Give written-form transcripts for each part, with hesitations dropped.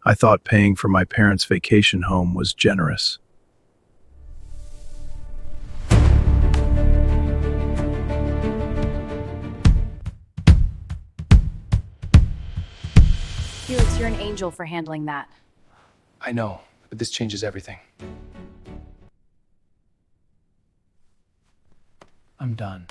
I thought paying for my parents' vacation home was generous. Felix, you're an angel for handling that. I know, but this changes everything. I'm done.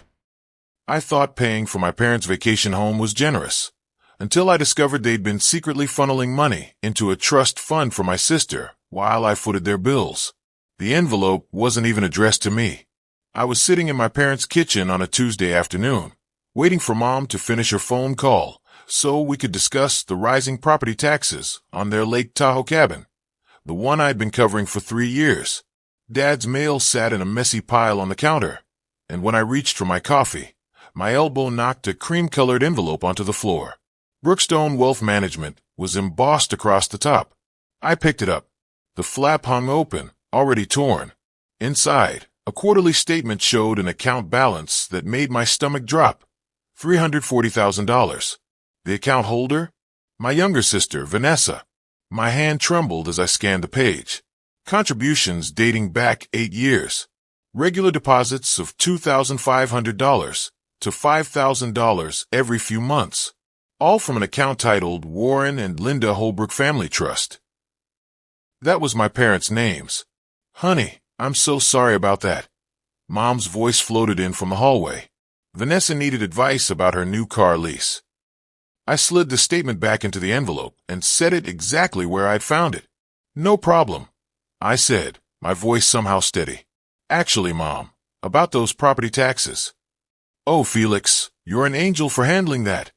I thought paying for my parents' vacation home was generous, until I discovered they'd been secretly funneling money into a trust fund for my sister while I footed their bills. The envelope wasn't even addressed to me. I was sitting in my parents' kitchen on a Tuesday afternoon, waiting for Mom to finish her phone call so we could discuss the rising property taxes on their Lake Tahoe cabin, the one I'd been covering for 3 years. Dad's mail sat in a messy pile on the counter, and when I reached for my coffee, my elbow knocked a cream-colored envelope onto the floor. Brookstone Wealth Management was embossed across the top. I picked it up. The flap hung open, already torn. Inside, a quarterly statement showed an account balance that made my stomach drop. $340,000. The account holder? My younger sister, Vanessa. My hand trembled as I scanned the page. Contributions dating back 8 years. Regular deposits of $2,500 to $5,000 every few months. All from an account titled Warren and Linda Holbrook Family Trust. That was my parents' names. Honey, I'm so sorry about that. Mom's voice floated in from the hallway. Vanessa needed advice about her new car lease. I slid the statement back into the envelope and set it exactly where I'd found it. No problem, I said, my voice somehow steady. Actually, Mom, about those property taxes. Oh, Felix, you're an angel for handling that,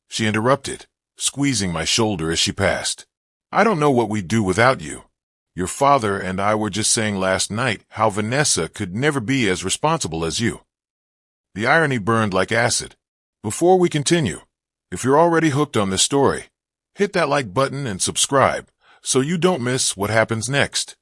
she interrupted, squeezing my shoulder as she passed. I don't know what we'd do without you. Your father and I were just saying last night how Vanessa could never be as responsible as you. The irony burned like acid. Before we continue, if you're already hooked on this story, hit that like button and subscribe so you don't miss what happens next.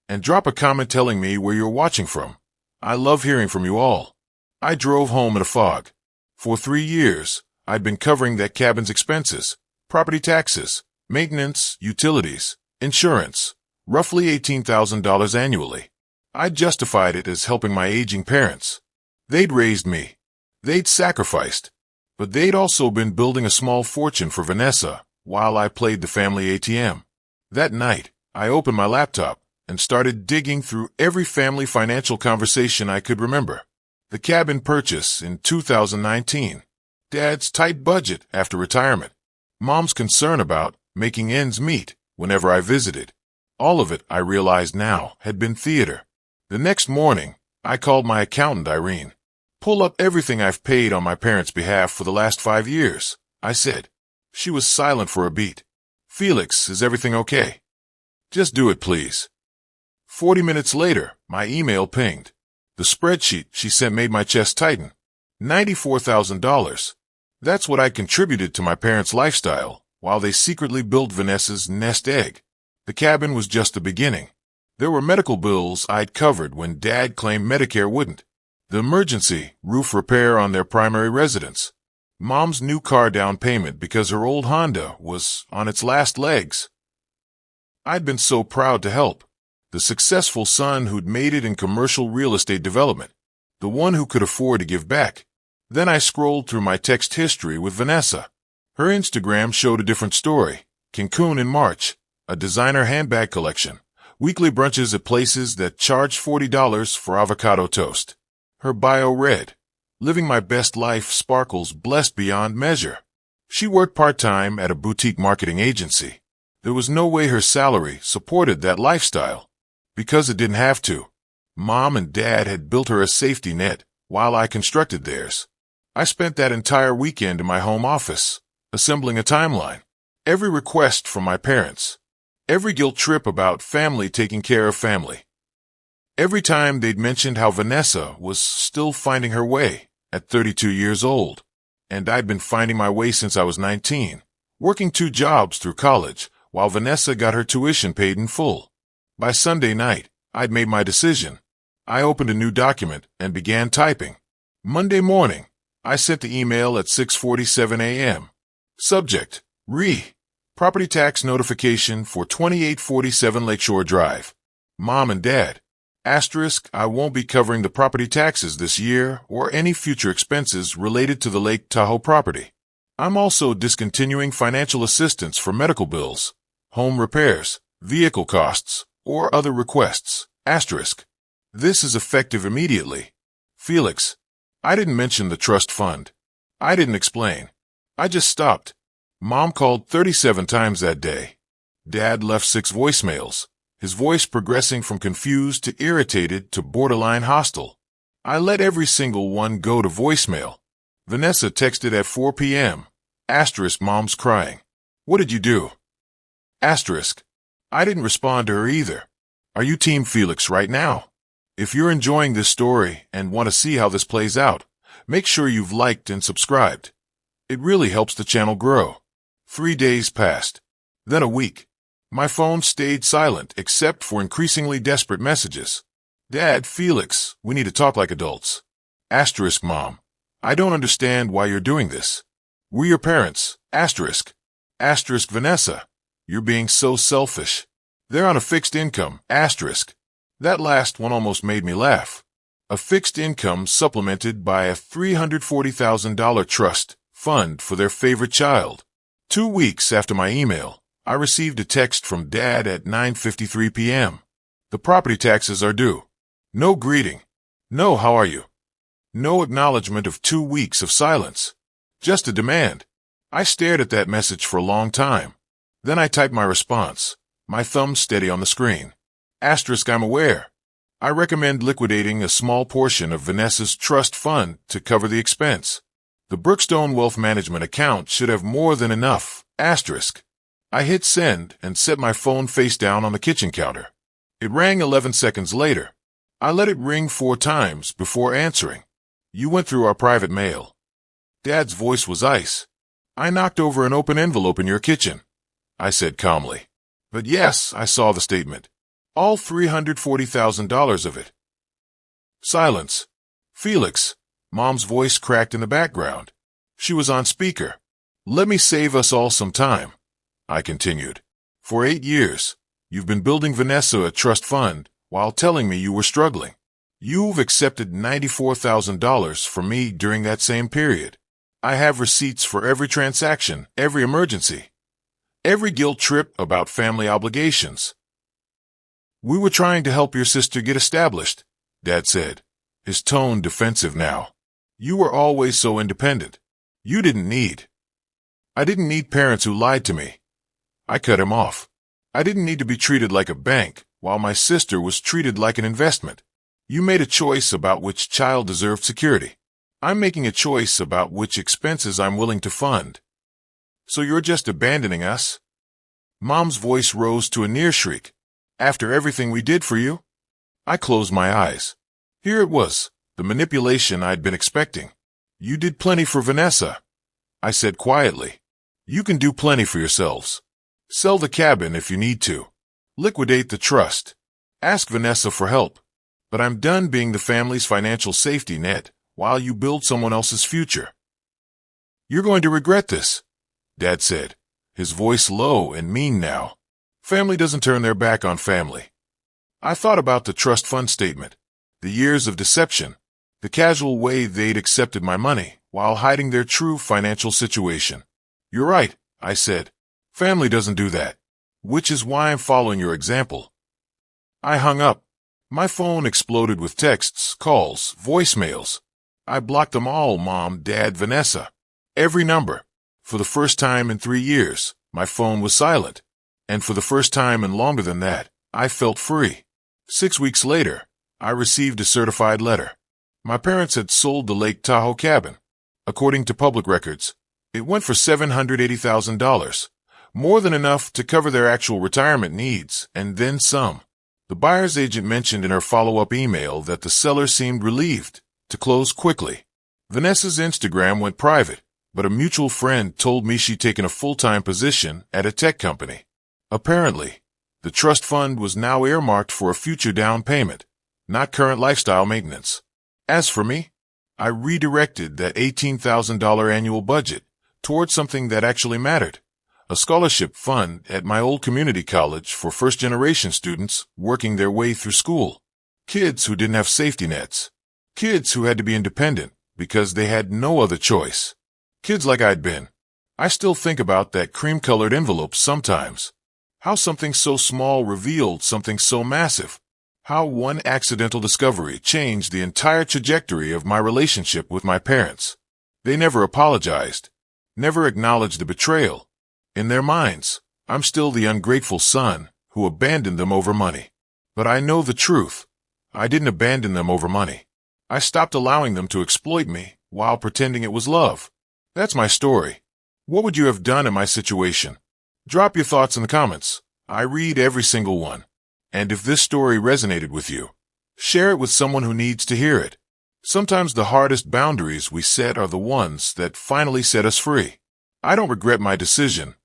And drop a comment telling me where you're watching from. I love hearing from you all. I drove home in a fog. For 3 years, I'd been covering that cabin's expenses, property taxes, maintenance, utilities, insurance, roughly $18,000 annually. I justified it as helping my aging parents. They'd raised me. They'd sacrificed. But they'd also been building a small fortune for Vanessa while I played the family ATM. That night, I opened my laptop and started digging through every family financial conversation I could remember. The cabin purchase in 2019. Dad's tight budget after retirement. Mom's concern about making ends meet whenever I visited. All of it, I realized now, had been theater. The next morning, I called my accountant, Irene. Pull up everything I've paid on my parents' behalf for the last 5 years, I said. She was silent for a beat. Felix, is everything okay? Just do it, please. 40 minutes later, my email pinged. The spreadsheet she sent made my chest tighten. $94,000. That's what I contributed to my parents' lifestyle while they secretly built Vanessa's nest egg. The cabin was just the beginning. There were medical bills I'd covered when Dad claimed Medicare wouldn't. The emergency roof repair on their primary residence. Mom's new car down payment because her old Honda was on its last legs. I'd been so proud to help. The successful son who'd made it in commercial real estate development. The one who could afford to give back. Then I scrolled through my text history with Vanessa. Her Instagram showed a different story. Cancun in March, a designer handbag collection, weekly brunches at places that charged $40 for avocado toast. Her bio read, living my best life, sparkles blessed beyond measure. She worked part-time at a boutique marketing agency. There was no way her salary supported that lifestyle. Because it didn't have to. Mom and Dad had built her a safety net while I constructed theirs. I spent that entire weekend in my home office, assembling a timeline. Every request from my parents. Every guilt trip about family taking care of family. Every time they'd mentioned how Vanessa was still finding her way at 32 years old. And I'd been finding my way since I was 19, working 2 jobs through college while Vanessa got her tuition paid in full. By Sunday night, I'd made my decision. I opened a new document and began typing. Monday morning, I sent the email at 6:47 a.m. Subject, Property tax notification for 2847 Lakeshore Drive. Mom and Dad. Asterisk, I won't be covering the property taxes this year or any future expenses related to the Lake Tahoe property. I'm also discontinuing financial assistance for medical bills, home repairs, vehicle costs, or other requests. Asterisk. This is effective immediately. Felix. I didn't mention the trust fund. I didn't explain. I just stopped. Mom called 37 times that day. Dad left 6 voicemails, his voice progressing from confused to irritated to borderline hostile. I let every single one go to voicemail. Vanessa texted at 4 p.m. Asterisk, Mom's crying. What did you do? Asterisk. I didn't respond to her either. Are you Team Felix right now? If you're enjoying this story and want to see how this plays out, make sure you've liked and subscribed. It really helps the channel grow. 3 days passed. Then a week. My phone stayed silent except for increasingly desperate messages. Dad, Felix, we need to talk like adults. Asterisk, Mom. I don't understand why you're doing this. We're your parents. Asterisk. Asterisk, Vanessa. You're being so selfish. They're on a fixed income. Asterisk. That last one almost made me laugh. A fixed income supplemented by a $340,000 trust fund for their favorite child. 2 weeks after my email, I received a text from Dad at 9:53 p.m. The property taxes are due. No greeting. No how are you. No acknowledgement of 2 weeks of silence. Just a demand. I stared at that message for a long time. Then I typed my response, my thumb steady on the screen. Asterisk, I'm aware. I recommend liquidating a small portion of Vanessa's trust fund to cover the expense. The Brookstone Wealth Management account should have more than enough. Asterisk. I hit send and set my phone face down on the kitchen counter. It rang 11 seconds later. I let it ring 4 times before answering. You went through our private mail. Dad's voice was ice. I knocked over an open envelope in your kitchen, I said calmly. But yes, I saw the statement. All $340,000 of it. Silence. Felix. Mom's voice cracked in the background. She was on speaker. Let me save us all some time, I continued. For 8 years, you've been building Vanessa a trust fund while telling me you were struggling. You've accepted $94,000 from me during that same period. I have receipts for every transaction, every emergency, every guilt trip about family obligations. We were trying to help your sister get established, Dad said, his tone defensive now. You were always so independent. You didn't need. I didn't need parents who lied to me. I cut him off. I didn't need to be treated like a bank while my sister was treated like an investment. You made a choice about which child deserved security. I'm making a choice about which expenses I'm willing to fund. So you're just abandoning us? Mom's voice rose to a near shriek. After everything we did for you? I closed my eyes. Here it was, the manipulation I'd been expecting. You did plenty for Vanessa, I said quietly. You can do plenty for yourselves. Sell the cabin if you need to. Liquidate the trust. Ask Vanessa for help. But I'm done being the family's financial safety net while you build someone else's future. You're going to regret this, Dad said, his voice low and mean now. Family doesn't turn their back on family. I thought about the trust fund statement, the years of deception, the casual way they'd accepted my money while hiding their true financial situation. You're right, I said. Family doesn't do that, which is why I'm following your example. I hung up. My phone exploded with texts, calls, voicemails. I blocked them all, Mom, Dad, Vanessa. Every number. For the first time in 3 years, my phone was silent. And for the first time in longer than that, I felt free. 6 weeks later, I received a certified letter. My parents had sold the Lake Tahoe cabin. According to public records, it went for $780,000, more than enough to cover their actual retirement needs, and then some. The buyer's agent mentioned in her follow-up email that the seller seemed relieved to close quickly. Vanessa's Instagram went private, but a mutual friend told me she'd taken a full-time position at a tech company. Apparently, the trust fund was now earmarked for a future down payment, not current lifestyle maintenance. As for me, I redirected that $18,000 annual budget toward something that actually mattered, a scholarship fund at my old community college for first-generation students working their way through school. Kids who didn't have safety nets. Kids who had to be independent because they had no other choice. Kids like I'd been. I still think about that cream-colored envelope sometimes. How something so small revealed something so massive. How one accidental discovery changed the entire trajectory of my relationship with my parents. They never apologized, never acknowledged the betrayal. In their minds, I'm still the ungrateful son who abandoned them over money. But I know the truth. I didn't abandon them over money. I stopped allowing them to exploit me while pretending it was love. That's my story. What would you have done in my situation? Drop your thoughts in the comments. I read every single one. And if this story resonated with you, share it with someone who needs to hear it. Sometimes the hardest boundaries we set are the ones that finally set us free. I don't regret my decision.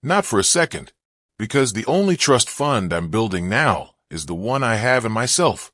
Not for a second. Because the only trust fund I'm building now is the one I have in myself.